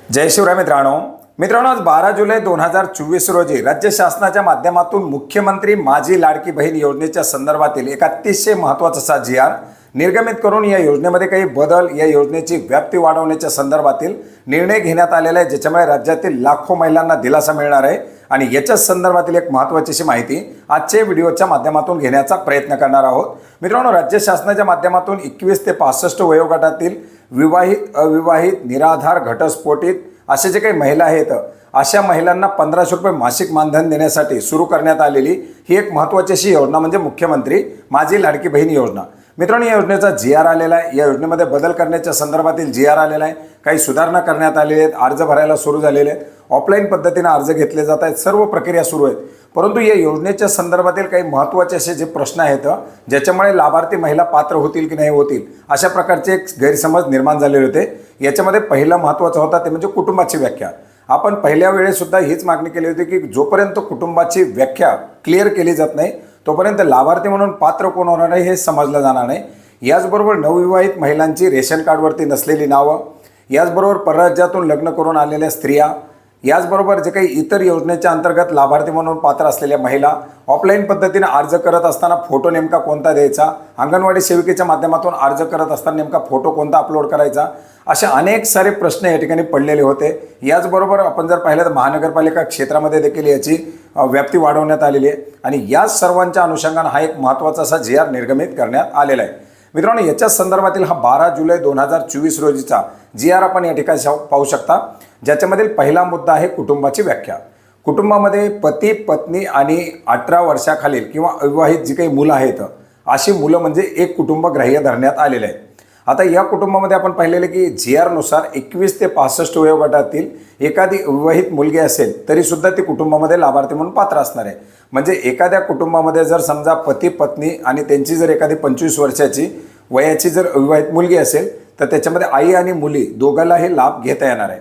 जय शिवराय मित्रांनो आज 12 जुलै 2024 रोजी राज्य शासनाच्या माध्यमातून मुख्यमंत्री माझी लाडकी बहीण योजनेच्या संदर्भातील एक अतिशय महत्त्वाचा असा जी.आर. निर्गमित करून या योजनेमध्ये काही बदल, या योजनेची व्याप्ती वाढवण्याच्या संदर्भातील निर्णय घेण्यात आलेला आहे, ज्याच्यामुळे राज्यातील लाखो महिलांना दिलासा मिळणार आहे. आणि याच्या संदर्भातील एक महत्त्वाची अशी माहिती आजच्या व्हिडिओच्या माध्यमातून घेण्याचा प्रयत्न करणार आहोत. मित्रांनो, राज्य शासनाच्या माध्यमातून 21 ते 65 वयोगटातील विवाहित, अविवाहित, निराधार, घटस्फोटित असे जे काही महिला आहेत, अशा महिलांना 1500 रुपये मासिक मानधन देण्यासाठी सुरू करण्यात आलेली ही एक महत्त्वाची अशी योजना म्हणजे मुख्यमंत्री माझी लाडकी बहीण योजना. मित्रांनो, या योजनेचा जी.आर. आलेला आहे. या योजनेमध्ये बदल करण्याच्या संदर्भातील जी.आर. आलेला आहे. काही सुधारणा करण्यात आलेल्या आहेत. अर्ज भरायला सुरू झालेले आहेत. ऑफलाईन पद्धतीने अर्ज घेतले जात आहेत. सर्व प्रक्रिया सुरू आहेत. परंतु या योजनेच्या संदर्भातील काही महत्त्वाचे असे जे प्रश्न आहेत, ज्याच्यामुळे लाभार्थी महिला पात्र होतील की नाही होतील अशा प्रकारचे एक गैरसमज निर्माण झालेले होते. याच्यामध्ये पहिला महत्त्वाचा होता ते म्हणजे कुटुंबाची व्याख्या. आपण पहिल्या वेळेसुद्धा हीच मागणी केली होती की जोपर्यंत कुटुंबाची व्याख्या क्लिअर केली जात नाही तोपर्यंत लाभार्थी म्हणून पात्र कोण होणार आहे हे समजलं जाणार नाही. याचबरोबर नवविवाहित महिलांची रेशन कार्डवरती नसलेली नावं, याचबरोबर परराज्यातून लग्न करून आलेल्या स्त्रिया, याचबरोबर जे काही इतर योजनेच्या अंतर्गत लाभार्थी म्हणून पात्र असलेल्या महिला, ऑफलाईन पद्धतीने अर्ज करत असताना फोटो नेमका कोणता द्यायचा, अंगणवाडी सेविकेच्या माध्यमातून अर्ज करत असताना नेमका फोटो कोणता अपलोड करायचा, अशा अनेक सारे प्रश्न या ठिकाणी पडलेले होते. याचबरोबर आपण जर पाहिलं तर महानगरपालिका क्षेत्रामध्ये देखील याची व्याप्ती वाढवण्यात आलेली आहे आणि या सर्वांच्या अनुषंगाने हा एक महत्त्वाचा असा जी.आर. निर्गमित करण्यात आलेला आहे. मित्रांनो, याच्या संदर्भातील हा 12 जुलै 2024 रोजीचा जी.आर. आपण या ठिकाणी पाहू शकता, ज्याच्यामधील पहिला मुद्दा आहे कुटुंबाची व्याख्या. कुटुंबामध्ये पती, पत्नी आणि 18 वर्षाखालील किंवा अविवाहित जी काही मुलं आहेत, अशी मुलं म्हणजे एक कुटुंब ग्राह्य धरण्यात आलेलं आहे. आता या कुटुंबामध्ये आपण पाहिलेलं की जी.आर.नुसार 21 ते 65 वयोगटातील एखादी अविवाहित मुलगी असेल तरीसुद्धा ती कुटुंबामध्ये लाभार्थी म्हणून पात्र असणार आहे. म्हणजे एखाद्या कुटुंबामध्ये जर समजा पती, पत्नी आणि त्यांची जर एखादी 25 वर्षाची वयाची जर अविवाहित मुलगी असेल तर त्याच्यामध्ये आई आणि मुली दोघांनाही लाभ घेता येणार आहे.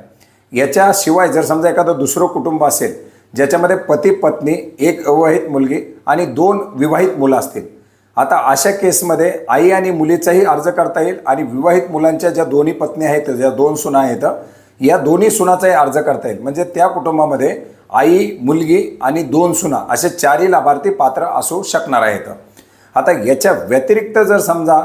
याच्याशिवाय जर समजा एखादं दुसरं कुटुंब असेल ज्याच्यामध्ये पती, पत्नी, एक अविवाहित मुलगी आणि 2 विवाहित मुलं असतील, आता अशा केसमध्ये आई आणि मुलीचाही अर्ज करता येईल आणि विवाहित मुलांच्या ज्या दोन्ही पत्नी आहेत, ज्या 2 सुना आहेत, या दोन्ही सुनाचाही अर्ज करता येईल. म्हणजे त्या कुटुंबामध्ये आई, मुलगी आणि 2 सुना असे 4ही लाभार्थी पात्र असू शकणार आहेत. आता याच्या व्यतिरिक्त जर समजा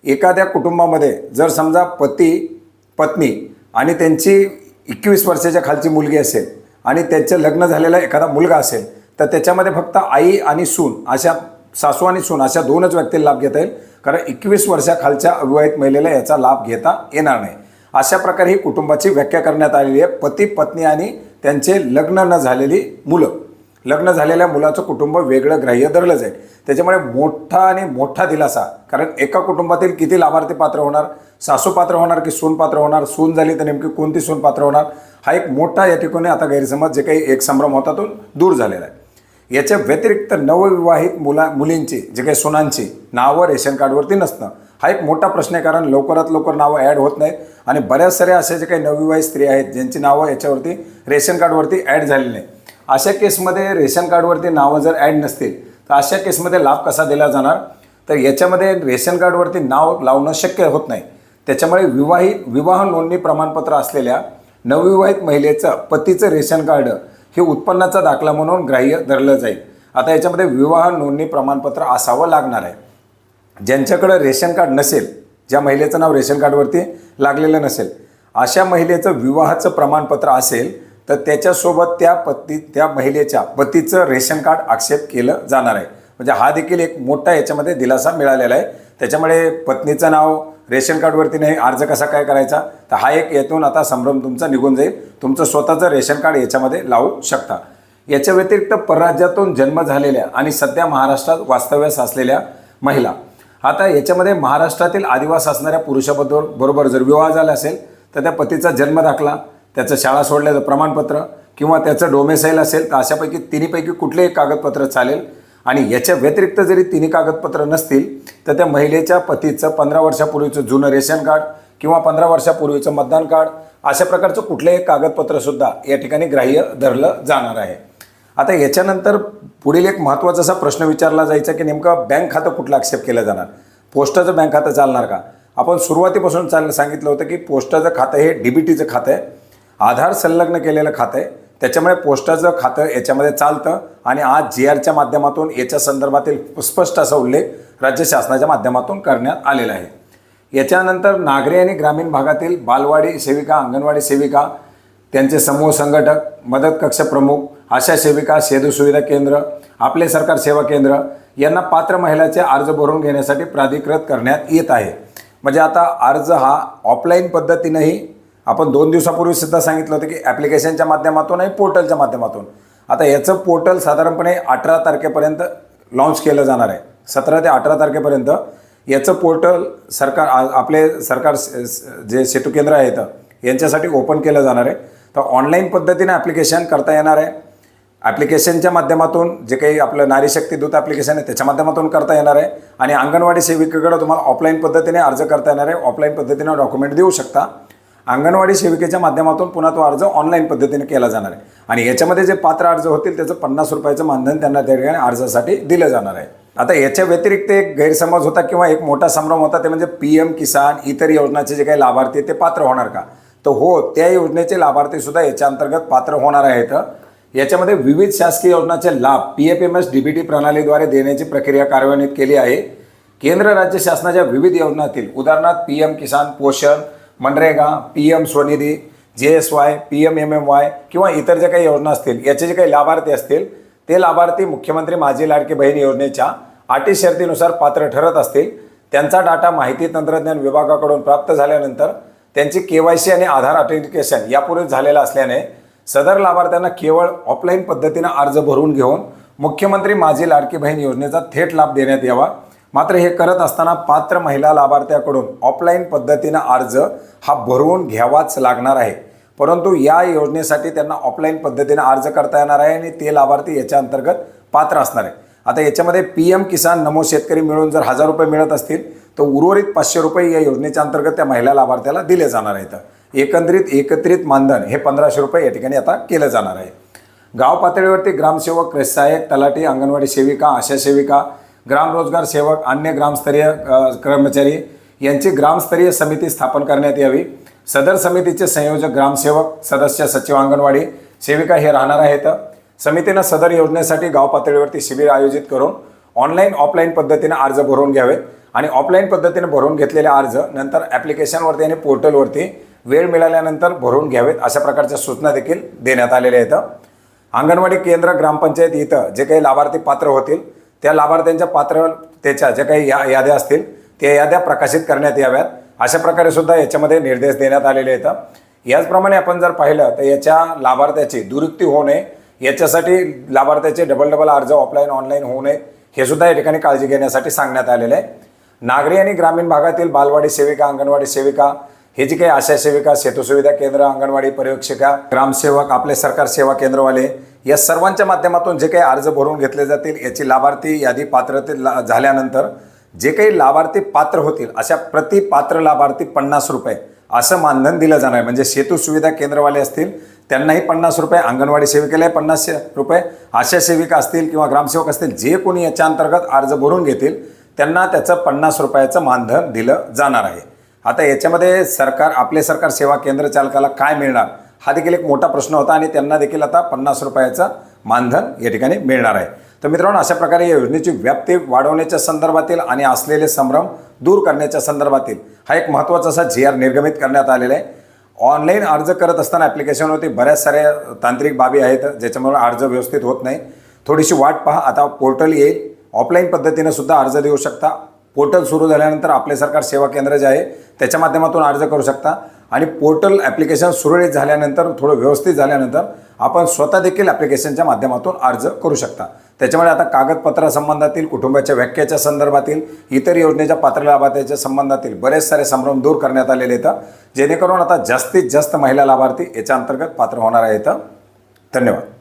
एखाद्या कुटुंबामध्ये जर समजा पती, पत्नी आणि त्यांची 21 वर्षाच्या खालची मुलगी असेल आणि त्यांचं लग्न झालेला एखादा मुलगा असेल तर त्याच्यामध्ये फक्त आई आणि सून अशा, सासू आणि सून अशा 2च व्यक्तीला लाभ घेता येईल, कारण 21 वर्षाखालच्या अविवाहित महिलेला याचा लाभ घेता येणार नाही. अशा प्रकारे ही कुटुंबाची व्याख्या करण्यात आलेली आहे. पती, पत्नी आणि त्यांचे लग्न न झालेली मुलं, लग्न झालेल्या मुलाचं कुटुंब वेगळं ग्राह्य धरलं जाईल. त्याच्यामुळे मोठा दिलासा, कारण एका कुटुंबातील किती लाभार्थी पात्र होणार, सासू पात्र होणार की सून पात्र होणार, सून झाली तर नेमकी कोणती सून पात्र होणार, हा एक मोठा या ठिकाणी आता गैरसमज जे काही एक संभ्रम होता तो दूर झालेला आहे. याच्या व्यतिरिक्त नवविवाहित मुलींची जे काही सुनांची नावं रेशन कार्डवरती नसणं हा एक मोठा प्रश्न आहे, कारण लवकरात लवकर नावं ॲड होत नाहीत आणि बऱ्याच साऱ्या अशा जे काही नवविवाहित स्त्रिया आहेत ज्यांची नावं याच्यावरती रेशन कार्डवरती ॲड झालेली नाही. अशा केसमध्ये रेशन कार्डवरती नावं जर ॲड नसतील तर अशा केसमध्ये लाभ कसा दिला जाणार, तर याच्यामध्ये रेशन कार्डवरती नाव लावणं शक्य होत नाही. त्याच्यामुळे विवाह नोंदणी प्रमाणपत्र असलेल्या नवविवाहित महिलेचं पतीचं रेशन कार्ड हे उत्पन्नाचा दाखला म्हणून ग्राह्य धरलं जाईल. आता याच्यामध्ये विवाह नोंदणी प्रमाणपत्र असावं लागणार आहे. ज्यांच्याकडं रेशन कार्ड नसेल, ज्या महिलेचं नाव रेशन कार्डवरती लागलेलं नसेल, अशा महिलेचं विवाहाचं प्रमाणपत्र असेल तर त्याच्यासोबत त्या महिलेच्या पतीचं रेशन कार्ड आक्षेप केलं जाणार आहे. म्हणजे हा देखील एक मोठा याच्यामध्ये दिलासा मिळालेला आहे. त्याच्यामुळे पत्नीचं नाव रेशन कार्डवरती नाही, अर्ज कसा काय करायचा, तर हा एक यातून आता संभ्रम तुमचा निघून जाईल. तुमचं स्वतःचं रेशन कार्ड याच्यामध्ये लावू शकता. याच्या व्यतिरिक्त परराज्यातून जन्म झालेल्या आणि सध्या महाराष्ट्रात वास्तव्यास असलेल्या महिला, आता याच्यामध्ये महाराष्ट्रातील आदिवास असणाऱ्या पुरुषाबरोबर जर विवाह झाला असेल तर त्या पतीचा जन्म दाखला, त्याचं शाळा सोडल्याचं प्रमाणपत्र किंवा त्याचं डोमेसाईल असेल तर अशापैकी तिन्हीपैकी कुठलेही कागदपत्र चालेल. आणि याच्या व्यतिरिक्त जरी तिन्ही कागदपत्र नसतील तर त्या महिलेच्या पतीचं 15 वर्षापूर्वीचं जुनं रेशन कार्ड किंवा 15 वर्षापूर्वीचं मतदान कार्ड अशा प्रकारचं कुठलंही कागदपत्रसुद्धा या ठिकाणी ग्राह्य धरलं जाणार आहे. आता याच्यानंतर पुढील एक महत्त्वाचा असा प्रश्न विचारला जायचा की नेमकं बँक खातं कुठलं ॲक्सेप्ट केलं जाणार, पोस्टाचं बँक खातं चालणार का. आपण सुरुवातीपासून सांगितलं होतं की पोस्टाचं खातं हे DBTचं खातं आहे आधार संलग्न केलेलं खातं आहे, त्याच्यामुळे पोस्टाचं खातं याच्यामध्ये चालतं आणि आज GRच्या माध्यमातून याच्या संदर्भातील स्पष्ट असा उल्लेख राज्य शासनाच्या माध्यमातून करण्यात आलेला आहे. याच्यानंतर नागरी आणि ग्रामीण भागातील बालवाडी सेविका, अंगणवाडी सेविका, त्यांचे समूह संघटक, मदत कक्ष प्रमुख, आशा सेविका, सेतू सुविधा केंद्र, आपले सरकार सेवा केंद्र यांना पात्र महिलाचे अर्ज भरून घेण्यासाठी प्राधिकृत करण्यात येत आहे. म्हणजे आता अर्ज हा ऑफलाईन पद्धतीनेही आपण 2 दिवसापूर्वी सुद्धा सांगितलं होतं की ॲप्लिकेशनच्या माध्यमातून आणि पोर्टलच्या माध्यमातून. आता याचं पोर्टल साधारणपणे 18 तारखेपर्यंत लॉन्च केलं जाणार आहे. 17 ते 18 तारखेपर्यंत याचं पोर्टल आपले सरकार जे सेतू केंद्र आहेत यांच्यासाठी ओपन केलं जाणार आहे. तर ऑनलाईन पद्धतीने ॲप्लिकेशन करता येणार आहे. ॲप्लिकेशनच्या माध्यमातून जे काही आपलं नारी शक्ती दूत ॲप्लिकेशन आहे त्याच्या माध्यमातून करता येणार आहे. आणि अंगणवाडी सेविकेकडे तुम्हाला ऑफलाईन पद्धतीने अर्ज करता येणार आहे. ऑफलाईन पद्धतीने डॉक्युमेंट देऊ शकता. अंगणवाडी सेविकेच्या माध्यमातून पुन्हा तो अर्ज ऑनलाईन पद्धतीने केला जाणार आहे. आणि याच्यामध्ये जे पात्र अर्ज होतील त्याचं 50 रुपयाचं मानधन त्यांना त्या ठिकाणी अर्जासाठी दिलं जाणार आहे. आता याच्या व्यतिरिक्त एक गैरसमज होता किंवा एक मोठा संभ्रम होता, ते म्हणजे PM किसान इतर योजनाचे जे काही लाभार्थी ते पात्र होणार का? तर हो, त्या योजनेचे लाभार्थीसुद्धा याच्या अंतर्गत पात्र होणार आहेत. याच्यामध्ये विविध शासकीय योजनांचे लाभ PFMS DBT प्रणालीद्वारे देण्याची प्रक्रिया कार्यान्वित केली आहे. केंद्र राज्य शासनाच्या विविध योजनातील उदाहरणार्थ PM किसान, पोषण, MNREGA, PM Svanidhi, JSY, PMMY किंवा इतर ज्या काही योजना असतील याचे जे काही लाभार्थी असतील ते लाभार्थी मुख्यमंत्री माझी लाडकी बहीण योजनेच्या अटी शर्तीनुसार पात्र ठरत असतील. त्यांचा डाटा माहिती तंत्रज्ञान विभागाकडून प्राप्त झाल्यानंतर त्यांची KYC आणि आधार ऑथेंटिकेशन यापूर्वी झालेलं असल्याने सदर लाभार्थ्यांना केवळ ऑफलाईन पद्धतीने अर्ज भरून घेऊन मुख्यमंत्री माझी लाडकी बहीण योजनेचा थेट लाभ देण्यात यावा. मात्र हे करत असताना पात्र महिला लाभार्थ्याकडून ऑफलाईन पद्धतीने अर्ज हा भरवून घ्यावाच लागणार आहे. परंतु या योजनेसाठी त्यांना ऑफलाईन पद्धतीने अर्ज करता येणार आहे आणि ते लाभार्थी याच्या अंतर्गत पात्र असणार आहे. आता याच्यामध्ये PM किसान, नमो शेतकरी मिळून जर 1000 रुपये मिळत असतील तर उर्वरित 500 रुपये या योजनेच्या अंतर्गत त्या महिला लाभार्थ्याला दिले जाणार आहेत. एकत्रित मानधन हे 1500 रुपये या ठिकाणी आता केलं जाणार आहे. गाव पातळीवरती ग्रामसेवक, सहाय्यक, तलाठी, अंगणवाडी सेविका, आशा सेविका, ग्राम रोजगार सेवक, अन्य ग्रामस्तरीय कर्मचारी यांची ग्रामस्तरीय समिती स्थापन करण्यात यावी. सदर समितीचे संयोजक ग्रामसेवक, सदस्य, सचिव, अंगणवाडी सेविका हे राहणार आहेत. समितीनं सदर योजनेसाठी गाव पातळीवरती शिबिर आयोजित करून ऑनलाईन ऑफलाईन पद्धतीने अर्ज भरून घ्यावेत आणि ऑफलाईन पद्धतीने भरून घेतलेले अर्ज नंतर ॲप्लिकेशनवरती आणि पोर्टलवरती वेळ मिळाल्यानंतर भरून घ्यावेत अशा प्रकारच्या सूचना देखील देण्यात आलेल्या आहेत. अंगणवाडी केंद्र, ग्रामपंचायत इथं जे काही लाभार्थी पात्र होतील त्या लाभार्थ्यांच्या पात्रतेच्या ज्या काही याद्या असतील त्या याद्या प्रकाशित करण्यात याव्यात अशा प्रकारे सुद्धा याच्यामध्ये निर्देश देण्यात आलेले आहेत. याचप्रमाणे आपण जर पाहिलं तर याच्या लाभार्थ्याची दुरुक्ती होऊ नये याच्यासाठी लाभार्थ्याचे डबल अर्ज ऑफलाईन ऑनलाईन होऊ नये हे सुद्धा या ठिकाणी काळजी घेण्यासाठी सांगण्यात आलेलं आहे. नागरी आणि ग्रामीण भागातील बालवाडी सेविका, अंगणवाडी सेविका, हे जे काही आशा सेविका, सेतू सुविधा केंद्र, अंगणवाडी पर्यवेक्षिका, ग्रामसेवक, आपले सरकार सेवा केंद्रवाले या सर्वांच्या माध्यमातून जे काही अर्ज भरून घेतले जातील याची लाभार्थी यादी पात्रते झाल्यानंतर जे काही लाभार्थी पात्र होतील अशा प्रति पात्र लाभार्थी 50 रुपये असं मानधन दिलं जाणार आहे. म्हणजे सेतू सुविधा केंद्रवाले असतील त्यांनाही 50 रुपये, अंगणवाडी सेविकेलाही 50 रुपये, आशा सेविका असतील किंवा ग्रामसेवक असतील जे कोणी याच्या अंतर्गत अर्ज भरून घेतील त्यांना त्याचं 50 रुपयाचं मानधन दिलं जाणार आहे. आता याच्यामध्ये आपले सरकार सेवा केंद्र चालकाला काय मिळणार हा देखील एक मोठा प्रश्न होता आणि त्यांना देखील आता 50 रुपयाचं मानधन या ठिकाणी मिळणार आहे. तर मित्रांनो, अशा प्रकारे या योजनेची व्याप्ती वाढवण्याच्या संदर्भातील आणि असलेले संभ्रम दूर करण्याच्या संदर्भातील हा एक महत्त्वाचा असा GR निर्गमित करण्यात आलेला आहे. ऑनलाईन अर्ज करत असताना ॲप्लिकेशनवरती बऱ्याच साऱ्या तांत्रिक बाबी आहेत ज्याच्यामुळे अर्ज व्यवस्थित होत नाही. थोडीशी वाट पहा, आता पोर्टल येईल. ऑफलाईन पद्धतीने सुद्धा अर्ज देऊ शकता. पोर्टल सुरू झाल्यानंतर आपले सरकार सेवा केंद्र जे आहे त्याच्या माध्यमातून अर्ज करू शकता आणि पोर्टल ॲप्लिकेशन सुरळीत झाल्यानंतर थोडं व्यवस्थित झाल्यानंतर आपण स्वतः देखील ॲप्लिकेशनच्या माध्यमातून अर्ज करू शकता. त्याच्यामुळे आता कागदपत्रासंबंधातील, कुटुंबाच्या व्याख्येच्या संदर्भातील, इतर योजनेच्या पात्र लाभार्थ्याच्या संबंधातील बरेच सारे संभ्रम दूर करण्यात आलेले आहेत जेणेकरून आता जास्तीत जास्त महिला लाभार्थी याच्या अंतर्गत पात्र होणार आहेत. धन्यवाद.